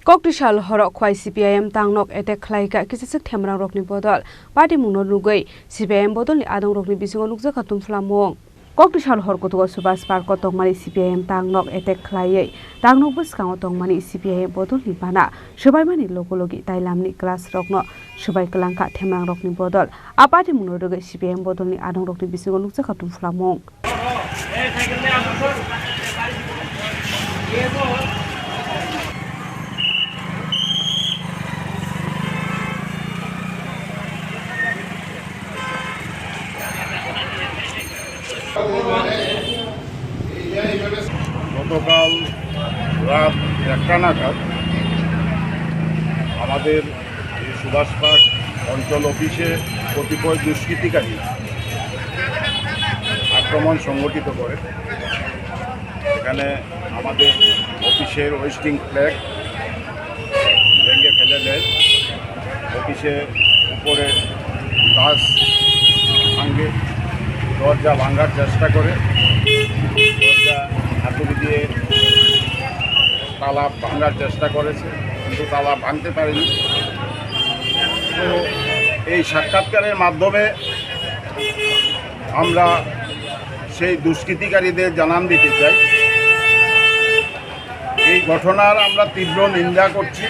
Kokdishal horok khwai CPIM tangnok attack khlaika kisasik themrang rokni bodol party mungno nugoi CPIM bodol ni adong rokni bisingo nukja khatum flamong Kokdishal horkotugo subas park tongmani CPIM tangnok attack khlaiei tangnok buskango tongmani CPIM bodol ni bana subaimani logologi tailamni class rokno subai klangka themrang rokni bodol a party mungno nugoi CPIM bodol ni adong rokni bisingo nukja khatum flamong গতকাল রাত 1টা নাগাদ আমাদের এই Subhash park অঞ্চল অফিসে কতিপয় দুষ্কৃতিকারী আক্রমণ সংগঠিত করে। এখানে আমাদের অফিসের হোয়েস্টিং ফ্ল্যাগ ভেঙে ফেলে দেয়, অফিসে উপরে গাছ ভাঙে, দরজা ভাঙার চেষ্টা করে, দরজা হাতুড়ি দিয়ে তালা ভাঙার চেষ্টা করেছে, কিন্তু তালা ভাঙতে পারেনি। তো এই সাক্ষাৎকারের মাধ্যমে আমরা সেই দুষ্কৃতিকারীদের জানান দিতে চাই, এই ঘটনার আমরা তীব্র নিন্দা করছি।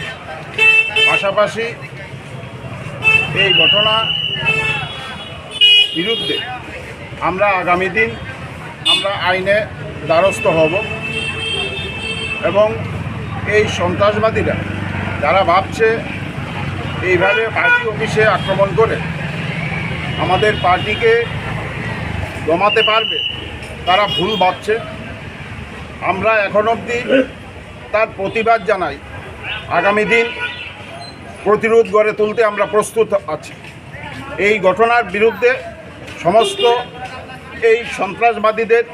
পাশাপাশি এই ঘটনা বিরুদ্ধে আমরা আগামী দিন আইনে দ্বারস্থ হব এবং এই সন্ত্রাসবাদীরা যারা ভাবছে এইভাবে পার্টি অফিসে আক্রমণ করে আমাদের পার্টিকে দমাতে পারবে, তারা ভুল ভাবছে। আমরা এখন অবধি তার প্রতিবাদ জানাই, আগামী দিন প্রতিরোধ গড়ে তুলতে আমরা প্রস্তুত আছি। এই ঘটনার বিরুদ্ধে সমস্ত এই সন্ত্রাসবাদীদের,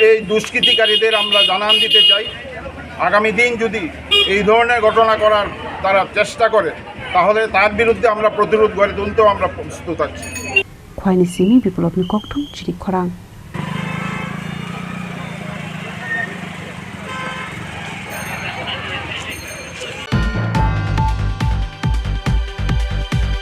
এই দুষ্কৃতিকারীদের আমরা জানান দিতে চাই, আগামী দিন যদি এই ধরনের ঘটনা করার তারা চেষ্টা করে তাহলে তার বিরুদ্ধে আমরা প্রতিরোধ গড়ে তুলতেও আমরা প্রস্তুত আছি। খোয়াইনি সিমি বিপ্লবনি ককথুম চিরি খরাং।